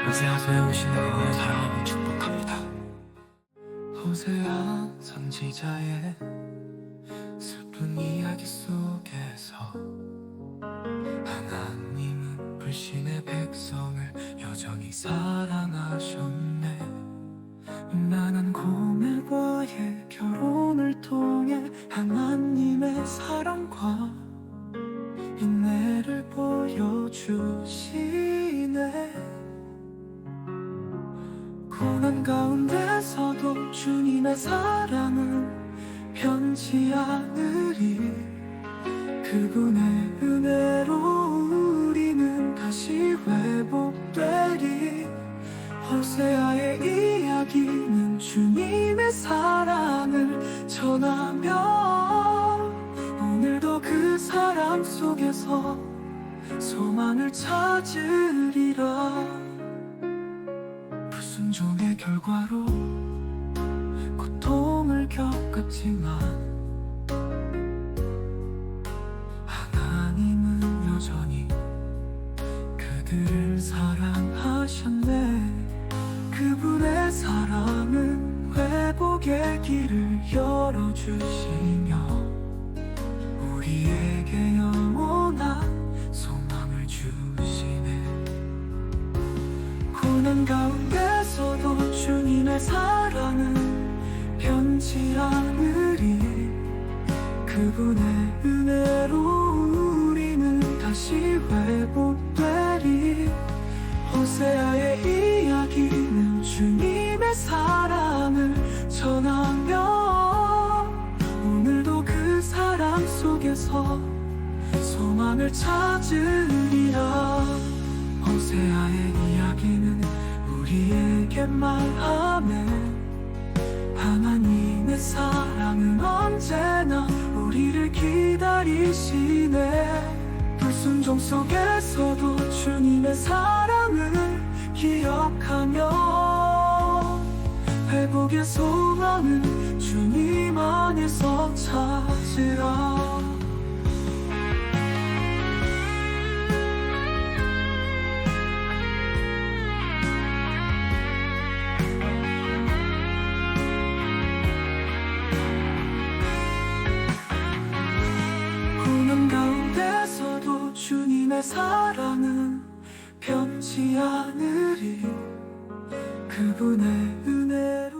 호세아 세우시는 사랑을 축복합니다. 호세아 선지자의 슬픈 이야기 속에서 하나님은 불신의 백성을 여전히 사랑하셨네. 음란한 고멜과의 결혼을 통해 하나님의 사랑과 인내를 보여주시네. 고난 가운데서도 주님의 사랑은 변치 않으리. 그분의 은혜로 우리는 다시 회복되리. 호세아의 이야기는 주님의 사랑을 전하며 오늘도 그 사랑 속에서 소망을 찾으리라. 불순종의 결과로 고통을 겪었지만 하나님은 여전히 그들을 사랑하셨네. 그분의 사랑은 회복의 길을 열어주시며 우리에게 영원한 소망을 주시네. 고난 가운데서도 주님의 사랑은 변치 않으리. 그분의 은혜로 우리는 다시 회복되리. 호세아의 이야기는 주님의 사랑을 전하며 오늘도 그 사랑 속에서 소망을 찾으리라. 호세아의 이야기는 우리에게 말하네. 하나님의 사랑은 언제나 우리를 기다리시네. 불순종 속에서도 주님의 사랑을 기억하며 회복의 소망은 주님 안에서 찾으라. 고난 가운데서도 주님의 사랑은 변치 않으리. 그분의 은혜로.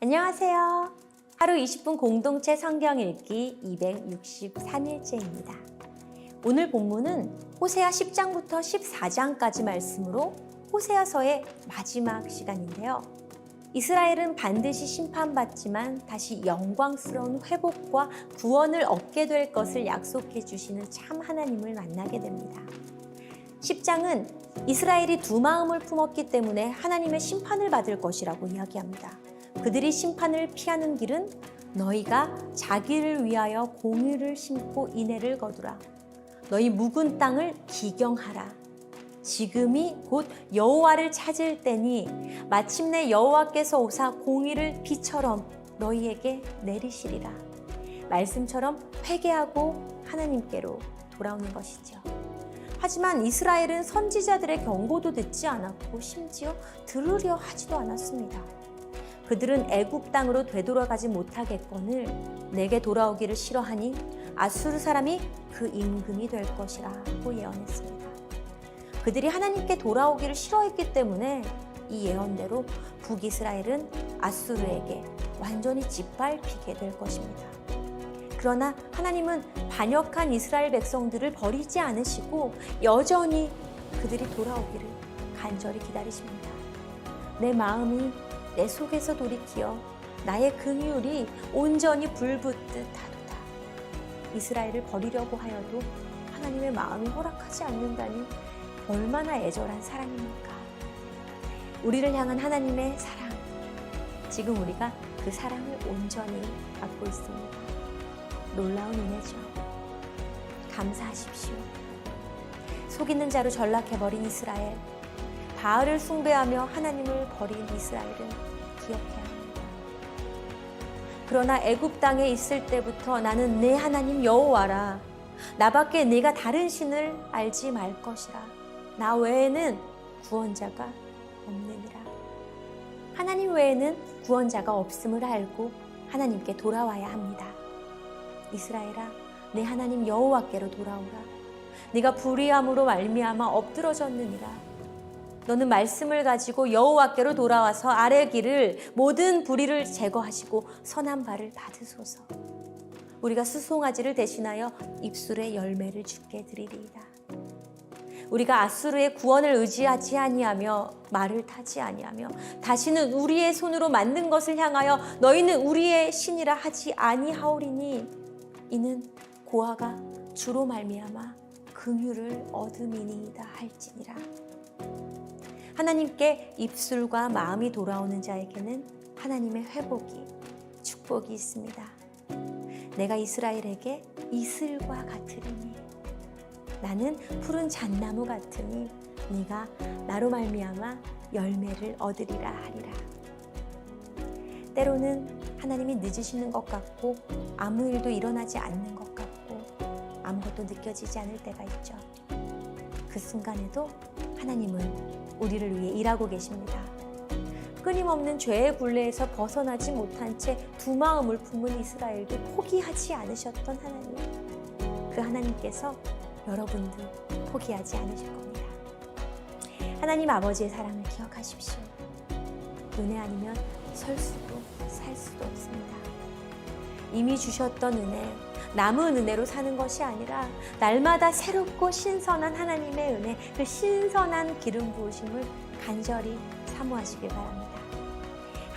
안녕하세요. 하루 20분 공동체 성경 읽기 263일째입니다. 오늘 본문은 호세아 10장부터 14장까지 말씀으로 호세아서의 마지막 시간인데요. 이스라엘은 반드시 심판받지만 다시 영광스러운 회복과 구원을 얻게 될 것을 약속해 주시는 참 하나님을 만나게 됩니다. 10장은 이스라엘이 두 마음을 품었기 때문에 하나님의 심판을 받을 것이라고 이야기합니다. 그들이 심판을 피하는 길은 너희가 자기를 위하여 공의를 심고 인애를 거두라. 너희 묵은 땅을 기경하라. 지금이 곧 여호와를 찾을 때니 마침내 여호와께서 오사 공의를 비처럼 너희에게 내리시리라. 말씀처럼 회개하고 하나님께로 돌아오는 것이죠. 하지만 이스라엘은 선지자들의 경고도 듣지 않았고 심지어 들으려 하지도 않았습니다. 그들은 애굽 땅으로 되돌아가지 못하겠거늘 내게 돌아오기를 싫어하니 아수르 사람이 그 임금이 될 것이라고 예언했습니다. 그들이 하나님께 돌아오기를 싫어했기 때문에 이 예언대로 북이스라엘은 아수르에게 완전히 짓밟히게 될 것입니다. 그러나 하나님은 반역한 이스라엘 백성들을 버리지 않으시고 여전히 그들이 돌아오기를 간절히 기다리십니다. 내 마음이 내 속에서 돌이키어 나의 긍휼이 온전히 불붙듯 하도다. 이스라엘을 버리려고 하여도 하나님의 마음이 허락하지 않는다니 얼마나 애절한 사랑입니까? 우리를 향한 하나님의 사랑, 지금 우리가 그 사랑을 온전히 받고 있습니다. 놀라운 은혜죠. 감사하십시오. 속이는 자로 전락해버린 이스라엘, 바알을 숭배하며 하나님을 버린 이스라엘은 기억해야 합니다. 그러나 애굽 땅에 있을 때부터 나는 내 하나님 여호와라. 나밖에 네가 다른 신을 알지 말 것이라. 나 외에는 구원자가 없느니라. 하나님 외에는 구원자가 없음을 알고 하나님께 돌아와야 합니다. 이스라엘아, 내 하나님 여호와께로 돌아오라. 네가 불의함으로 말미암아 엎드러졌느니라. 너는 말씀을 가지고 여호와께로 돌아와서 아래 길을 모든 불의를 제거하시고 선한 바를 받으소서. 우리가 수송아지를 대신하여 입술의 열매를 주께 드리리이다. 우리가 아수르의 구원을 의지하지 아니하며 말을 타지 아니하며 다시는 우리의 손으로 만든 것을 향하여 너희는 우리의 신이라 하지 아니하오리니 이는 고아가 주로 말미암아 긍휼을 얻음이니이다 할지니라. 하나님께 입술과 마음이 돌아오는 자에게는 하나님의 회복이, 축복이 있습니다. 내가 이스라엘에게 이슬과 같으리니 나는 푸른 잣나무 같으니 네가 나로 말미암아 열매를 얻으리라 하리라. 때로는 하나님이 늦으시는 것 같고 아무 일도 일어나지 않는 것 같고 아무것도 느껴지지 않을 때가 있죠. 그 순간에도 하나님은 우리를 위해 일하고 계십니다. 끊임없는 죄의 굴레에서 벗어나지 못한 채 두 마음을 품은 이스라엘도 포기하지 않으셨던 하나님. 그 하나님께서 여러분들 포기하지 않으실 겁니다. 하나님 아버지의 사랑을 기억하십시오. 은혜 아니면 설 수도 살 수도 없습니다. 이미 주셨던 은혜, 남은 은혜로 사는 것이 아니라 날마다 새롭고 신선한 하나님의 은혜, 그 신선한 기름 부으심을 간절히 사모하시길 바랍니다.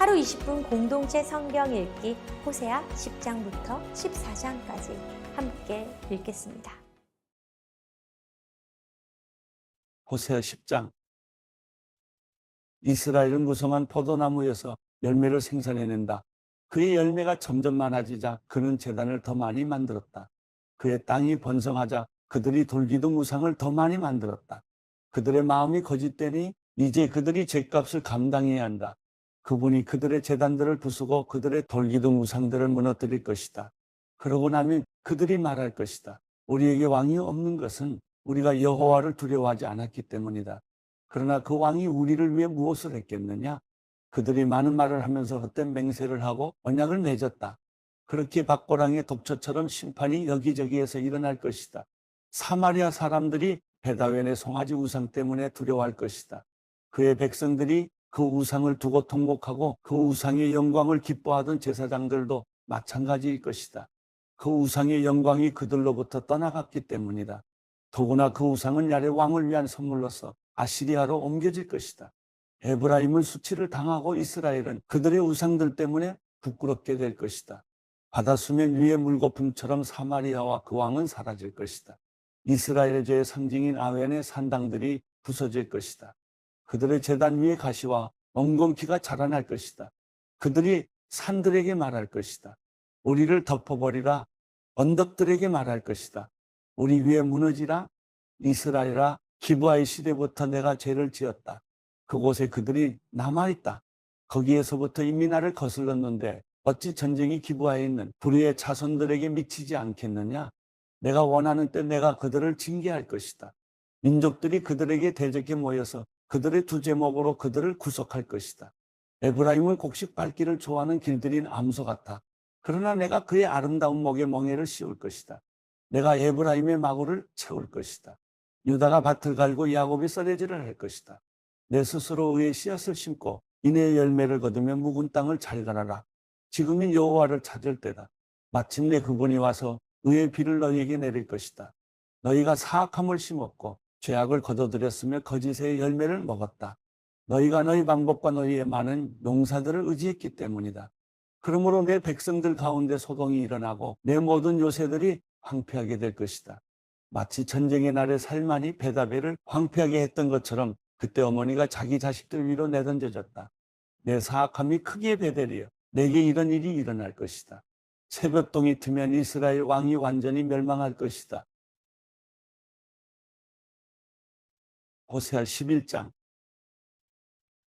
하루 20분 공동체 성경 읽기 호세아 10장부터 14장까지 함께 읽겠습니다. 호세아 10장. 이스라엘은 무성한 포도나무에서 열매를 생산해낸다. 그의 열매가 점점 많아지자 그는 제단을 더 많이 만들었다. 그의 땅이 번성하자 그들이 돌기둥 우상을 더 많이 만들었다. 그들의 마음이 거짓되니 이제 그들이 죗값을 감당해야 한다. 그분이 그들의 제단들을 부수고 그들의 돌기둥 우상들을 무너뜨릴 것이다. 그러고 나면 그들이 말할 것이다. 우리에게 왕이 없는 것은 우리가 여호와를 두려워하지 않았기 때문이다. 그러나 그 왕이 우리를 위해 무엇을 했겠느냐? 그들이 많은 말을 하면서 헛된 맹세를 하고 언약을 맺었다. 그렇게 박고랑의 독처처럼 심판이 여기저기에서 일어날 것이다. 사마리아 사람들이 베다웬의 송아지 우상 때문에 두려워할 것이다. 그의 백성들이 그 우상을 두고 통곡하고 그 우상의 영광을 기뻐하던 제사장들도 마찬가지일 것이다. 그 우상의 영광이 그들로부터 떠나갔기 때문이다. 더구나 그 우상은 야레 왕을 위한 선물로서 아시리아로 옮겨질 것이다. 에브라임은 수치를 당하고 이스라엘은 그들의 우상들 때문에 부끄럽게 될 것이다. 바다수면 위의 물거품처럼 사마리아와 그 왕은 사라질 것이다. 이스라엘의 죄의 상징인 아웬의 산당들이 부서질 것이다. 그들의 제단 위에 가시와 엉겅퀴가 자라날 것이다. 그들이 산들에게 말할 것이다. 우리를 덮어버리라. 언덕들에게 말할 것이다. 우리 위에 무너지라. 이스라엘아, 기브아의 시대부터 내가 죄를 지었다. 그곳에 그들이 남아있다. 거기에서부터 이미 나를 거슬렀는데 어찌 전쟁이 기브아에 있는 불의의 자손들에게 미치지 않겠느냐? 내가 원하는 때 내가 그들을 징계할 것이다. 민족들이 그들에게 대적해 모여서 그들의 두 제목으로 그들을 구속할 것이다. 에브라임은 곡식 밟기를 좋아하는 길들인 암소 같아. 그러나 내가 그의 아름다운 목에 멍에를 씌울 것이다. 내가 에브라임의 마구를 채울 것이다. 유다가 밭을 갈고 야곱이 썰매질을 할 것이다. 내 스스로 의의 씨앗을 심고 이내의 열매를 거두며 묵은 땅을 잘 갈아라. 지금이 여호와를 찾을 때다. 마침내 그분이 와서 의의 비를 너희에게 내릴 것이다. 너희가 사악함을 심었고 죄악을 거둬들였으며 거짓의 열매를 먹었다. 너희가 너희 방법과 너희의 많은 용사들을 의지했기 때문이다. 그러므로 내 백성들 가운데 소동이 일어나고 내 모든 요새들이 황폐하게 될 것이다. 마치 전쟁의 날에 살만이 베다벨을 황폐하게 했던 것처럼 그때 어머니가 자기 자식들 위로 내던져졌다. 내 사악함이 크기에 베델이여 내게 이런 일이 일어날 것이다. 새벽동이 트면 이스라엘 왕이 완전히 멸망할 것이다. 호세아 11장.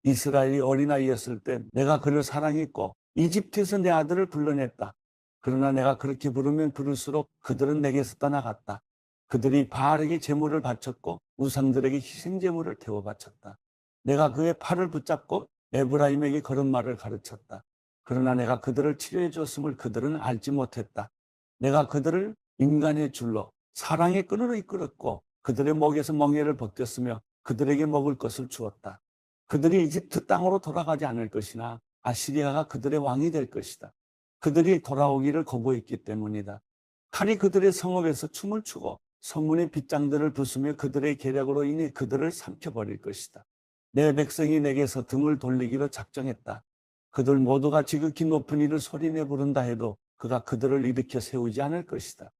이스라엘이 어린아이였을 때 내가 그를 사랑했고 이집트에서 내 아들을 불러냈다. 그러나 내가 그렇게 부르면 부를수록 그들은 내게서 떠나갔다. 그들이 바알에게 제물을 바쳤고 우상들에게 희생제물을 태워 바쳤다. 내가 그의 팔을 붙잡고 에브라임에게 그런 말을 가르쳤다. 그러나 내가 그들을 치료해 줬음을 그들은 알지 못했다. 내가 그들을 인간의 줄로 사랑의 끈으로 이끌었고 그들의 목에서 멍에를 벗겼으며 그들에게 먹을 것을 주었다. 그들이 이집트 땅으로 돌아가지 않을 것이나 아시리아가 그들의 왕이 될 것이다. 그들이 돌아오기를 거부했기 때문이다. 칼이 그들의 성읍에서 춤을 추고 성문의 빗장들을 부수며 그들의 계략으로 인해 그들을 삼켜버릴 것이다. 내 백성이 내게서 등을 돌리기로 작정했다. 그들 모두가 지극히 높은 이를 소리내 부른다 해도 그가 그들을 일으켜 세우지 않을 것이다.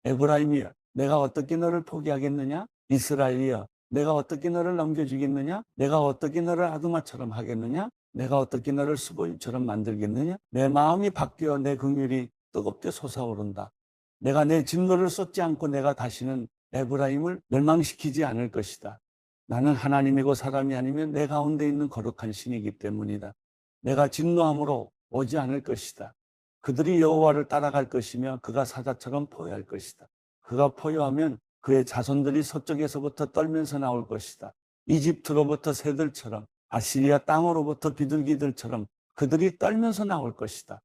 에브라임이여, 내가 어떻게 너를 포기하겠느냐? 이스라엘이여, 내가 어떻게 너를 넘겨주겠느냐? 내가 어떻게 너를 아두마처럼 하겠느냐? 내가 어떻게 너를 수보임처럼 만들겠느냐? 내 마음이 바뀌어 내 긍휼이 뜨겁게 솟아오른다. 내가 내 진노를 쏟지 않고 내가 다시는 에브라임을 멸망시키지 않을 것이다. 나는 하나님이고 사람이 아니면 내 가운데 있는 거룩한 신이기 때문이다. 내가 진노함으로 오지 않을 것이다. 그들이 여호와를 따라갈 것이며 그가 사자처럼 포효할 것이다. 그가 포효하면 그의 자손들이 서쪽에서부터 떨면서 나올 것이다. 이집트로부터 새들처럼 아시리아 땅으로부터 비둘기들처럼 그들이 떨면서 나올 것이다.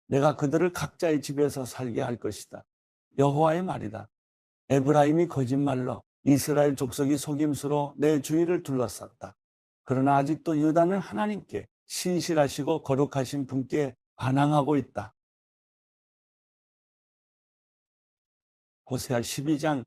내가 그들을 각자의 집에서 살게 할 것이다. 여호와의 말이다. 에브라임이 거짓말로 이스라엘 족속이 속임수로 내 주위를 둘러쌌다. 그러나 아직도 유다는 하나님께 신실하시고 거룩하신 분께 반항하고 있다. 호세아 12장.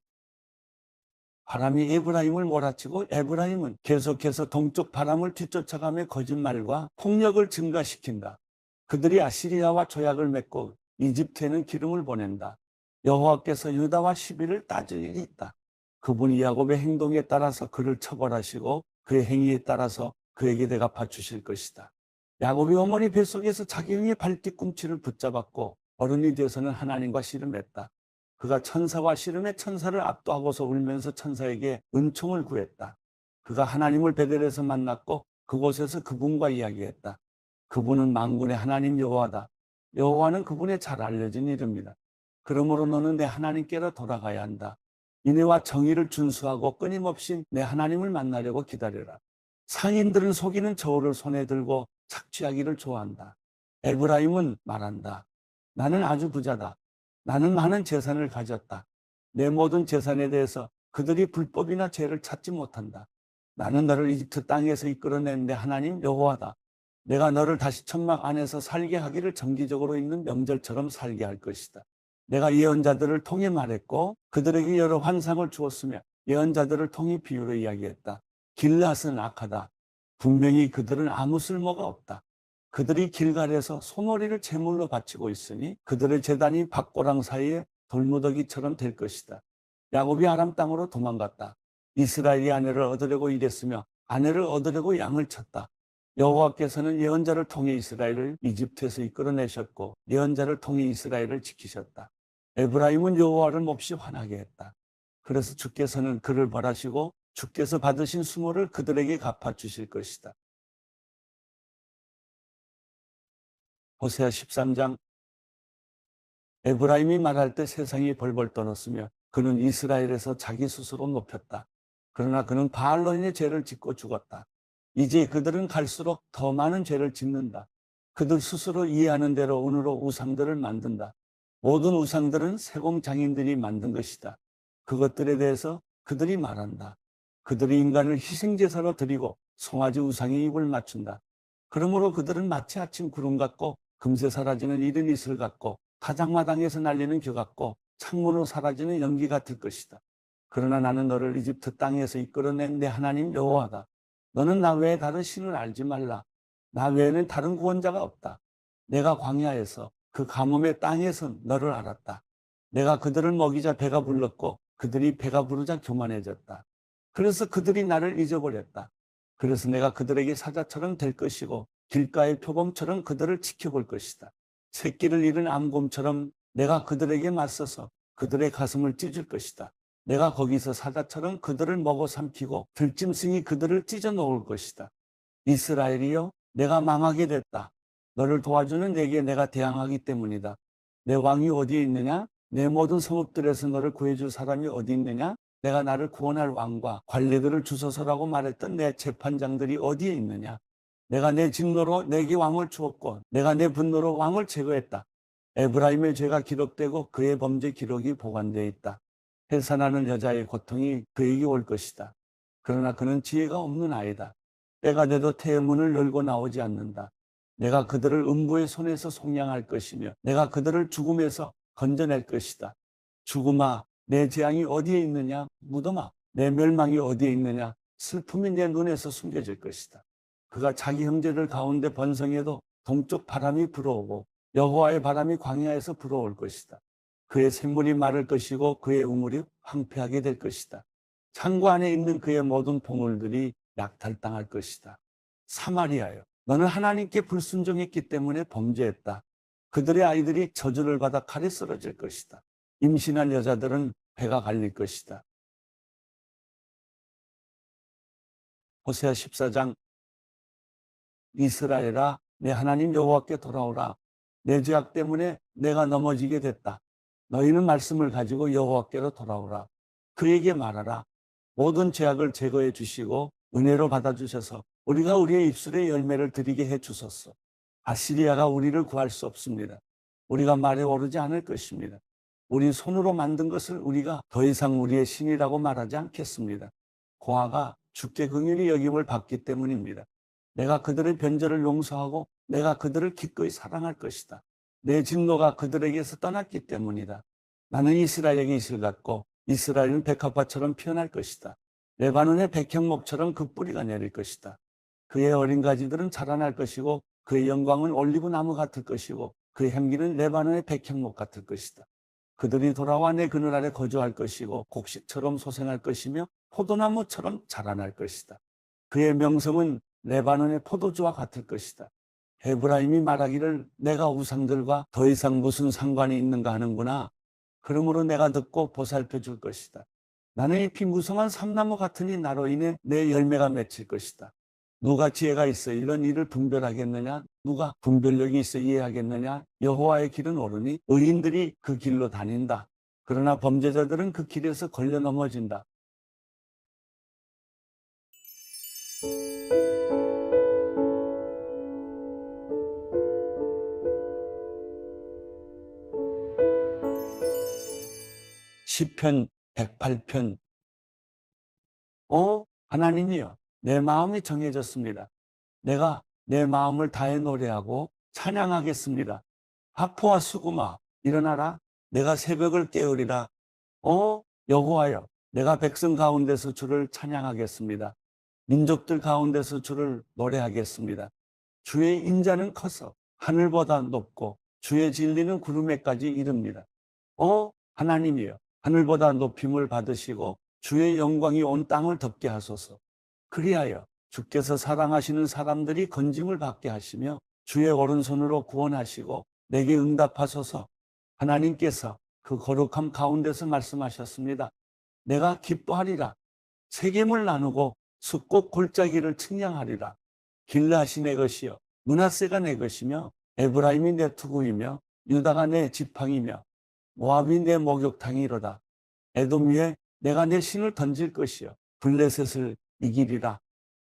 바람이 에브라임을 몰아치고 에브라임은 계속해서 동쪽 바람을 뒤쫓아가며 거짓말과 폭력을 증가시킨다. 그들이 아시리아와 조약을 맺고 이집트에는 기름을 보낸다. 여호와께서 유다와 시비를 따질 일이 있다. 그분이 야곱의 행동에 따라서 그를 처벌하시고 그의 행위에 따라서 그에게 대갚아 주실 것이다. 야곱이 어머니 뱃속에서 자기 형의 발뒤꿈치를 붙잡았고 어른이 되어서는 하나님과 씨름했다. 그가 천사와 씨름의 천사를 압도하고서 울면서 천사에게 은총을 구했다. 그가 하나님을 베델에서 만났고 그곳에서 그분과 이야기했다. 그분은 만군의 하나님 여호와다. 여호와는 그분의 잘 알려진 이름이다. 그러므로 너는 내 하나님께로 돌아가야 한다. 인애와 정의를 준수하고 끊임없이 내 하나님을 만나려고 기다려라. 상인들은 속이는 저울을 손에 들고 착취하기를 좋아한다. 에브라임은 말한다. 나는 아주 부자다. 나는 많은 재산을 가졌다. 내 모든 재산에 대해서 그들이 불법이나 죄를 찾지 못한다. 나는 너를 이집트 땅에서 이끌어낸 내 하나님 여호와다. 내가 너를 다시 천막 안에서 살게 하기를 정기적으로 있는 명절처럼 살게 할 것이다. 내가 예언자들을 통해 말했고 그들에게 여러 환상을 주었으며 예언자들을 통해 비유로 이야기했다. 길앗은 악하다. 분명히 그들은 아무 쓸모가 없다. 그들이 길갈에서 소머리를 제물로 바치고 있으니 그들의 제단이 밭고랑 사이에 돌무더기처럼 될 것이다. 야곱이 아람 땅으로 도망갔다. 이스라엘이 아내를 얻으려고 일했으며 아내를 얻으려고 양을 쳤다. 여호와께서는 예언자를 통해 이스라엘을 이집트에서 이끌어내셨고 예언자를 통해 이스라엘을 지키셨다. 에브라임은 여호와를 몹시 화나게 했다. 그래서 주께서는 그를 벌하시고 주께서 받으신 수모를 그들에게 갚아주실 것이다. 호세아 13장. 에브라임이 말할 때 세상이 벌벌 떠났으며 그는 이스라엘에서 자기 스스로 높였다. 그러나 그는 바알로 인해 죄를 짓고 죽었다. 이제 그들은 갈수록 더 많은 죄를 짓는다. 그들 스스로 이해하는 대로 은으로 우상들을 만든다. 모든 우상들은 세공 장인들이 만든 것이다. 그것들에 대해서 그들이 말한다. 그들이 인간을 희생제사로 드리고 송아지 우상에 입을 맞춘다. 그러므로 그들은 마치 아침 구름 같고 금세 사라지는 이른 이슬 같고 타작마당에서 날리는 겨 같고 창문으로 사라지는 연기 같을 것이다. 그러나 나는 너를 이집트 땅에서 이끌어낸 내 하나님 여호와다. 너는 나 외에 다른 신을 알지 말라. 나 외에는 다른 구원자가 없다. 내가 광야에서 그 가뭄의 땅에서 너를 알았다. 내가 그들을 먹이자 배가 불렀고 그들이 배가 부르자 교만해졌다. 그래서 그들이 나를 잊어버렸다. 그래서 내가 그들에게 사자처럼 될 것이고 길가의 표범처럼 그들을 지켜볼 것이다. 새끼를 잃은 암곰처럼 내가 그들에게 맞서서 그들의 가슴을 찢을 것이다. 내가 거기서 사자처럼 그들을 먹어 삼키고 들짐승이 그들을 찢어 놓을 것이다. 이스라엘이여, 내가 망하게 됐다. 너를 도와주는 내게 내가 대항하기 때문이다. 내 왕이 어디에 있느냐? 내 모든 성읍들에서 너를 구해줄 사람이 어디 있느냐? 내가 나를 구원할 왕과 관리들을 주소서라고 말했던 내 재판장들이 어디에 있느냐? 내가 내 진노로 내게 왕을 주었고 내가 내 분노로 왕을 제거했다. 에브라임의 죄가 기록되고 그의 범죄 기록이 보관되어 있다. 해산하는 여자의 고통이 그에게 올 것이다. 그러나 그는 지혜가 없는 아이다. 때가 돼도 태의 문을 열고 나오지 않는다. 내가 그들을 음부의 손에서 속량할 것이며 내가 그들을 죽음에서 건져낼 것이다. 죽음아, 내 재앙이 어디에 있느냐? 무덤아, 내 멸망이 어디에 있느냐? 슬픔이 내 눈에서 숨겨질 것이다. 그가 자기 형제들 가운데 번성해도 동쪽 바람이 불어오고 여호와의 바람이 광야에서 불어올 것이다. 그의 샘물이 마를 것이고 그의 우물이 황폐하게 될 것이다. 창고 안에 있는 그의 모든 보물들이 약탈당할 것이다. 사마리아여, 너는 하나님께 불순종했기 때문에 범죄했다. 그들의 아이들이 저주를 받아 칼에 쓰러질 것이다. 임신한 여자들은 배가 갈릴 것이다. 호세아 14장. 이스라엘아, 내 하나님 여호와께 돌아오라. 내 죄악 때문에 내가 넘어지게 됐다. 너희는 말씀을 가지고 여호와께로 돌아오라. 그에게 말하라. 모든 죄악을 제거해 주시고 은혜로 받아주셔서 우리가 우리의 입술에 열매를 드리게 해 주소서. 아시리아가 우리를 구할 수 없습니다. 우리가 말에 오르지 않을 것입니다. 우리 손으로 만든 것을 우리가 더 이상 우리의 신이라고 말하지 않겠습니다. 고아가 주께 긍휼히 여김을 받기 때문입니다. 내가 그들의 변절을 용서하고 내가 그들을 기꺼이 사랑할 것이다. 내 진노가 그들에게서 떠났기 때문이다. 나는 이스라엘에게 이슬 같고 이스라엘은 백합화처럼 피어날 것이다. 레바논의 백향목처럼 그 뿌리가 내릴 것이다. 그의 어린 가지들은 자라날 것이고 그의 영광은 올리브 나무 같을 것이고 그의 향기는 레바논의 백향목 같을 것이다. 그들이 돌아와 내 그늘 아래 거주할 것이고 곡식처럼 소생할 것이며 포도나무처럼 자라날 것이다. 그의 명성은 레바논의 포도주와 같을 것이다. 에브라임이 말하기를 내가 우상들과 더 이상 무슨 상관이 있는가 하는구나. 그러므로 내가 듣고 보살펴 줄 것이다. 나는 잎이 무성한 삼나무 같으니 나로 인해 내 열매가 맺힐 것이다. 누가 지혜가 있어 이런 일을 분별하겠느냐? 누가 분별력이 있어 이해하겠느냐? 여호와의 길은 옳으니 의인들이 그 길로 다닌다. 그러나 범죄자들은 그 길에서 걸려 넘어진다. 시편 108편. 하나님이여, 내 마음이 정해졌습니다. 내가 내 마음을 다해 노래하고 찬양하겠습니다. 하포와 수구마, 일어나라. 내가 새벽을 깨우리라. 여호와여, 내가 백성 가운데서 주를 찬양하겠습니다. 민족들 가운데서 주를 노래하겠습니다. 주의 인자는 커서 하늘보다 높고 주의 진리는 구름에까지 이릅니다. 하나님이여, 하늘보다 높임을 받으시고 주의 영광이 온 땅을 덮게 하소서. 그리하여 주께서 사랑하시는 사람들이 건짐을 받게 하시며 주의 오른손으로 구원하시고 내게 응답하소서. 하나님께서 그 거룩함 가운데서 말씀하셨습니다. 내가 기뻐하리라. 세겜을 나누고 숫꽃 골짜기를 측량하리라. 길라시 내 것이요 므낫세가 내 것이며 에브라임이 내 투구이며 유다가 내 지팡이며 모압이 내 목욕탕이로다. 에돔 위에 내가 내 신을 던질 것이요 블레셋을 이기리라.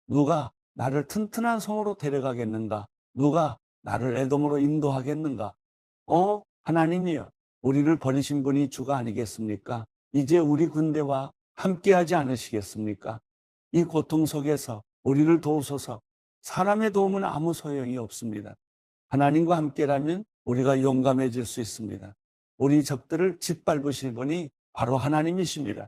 누가 나를 튼튼한 성으로 데려가겠는가? 누가 나를 에돔으로 인도하겠는가? 하나님이여, 우리를 버리신 분이 주가 아니겠습니까? 이제 우리 군대와 함께하지 않으시겠습니까? 이 고통 속에서 우리를 도우소서. 사람의 도움은 아무 소용이 없습니다. 하나님과 함께라면 우리가 용감해질 수 있습니다. 우리 적들을 짓밟으실 분이 바로 하나님이십니다.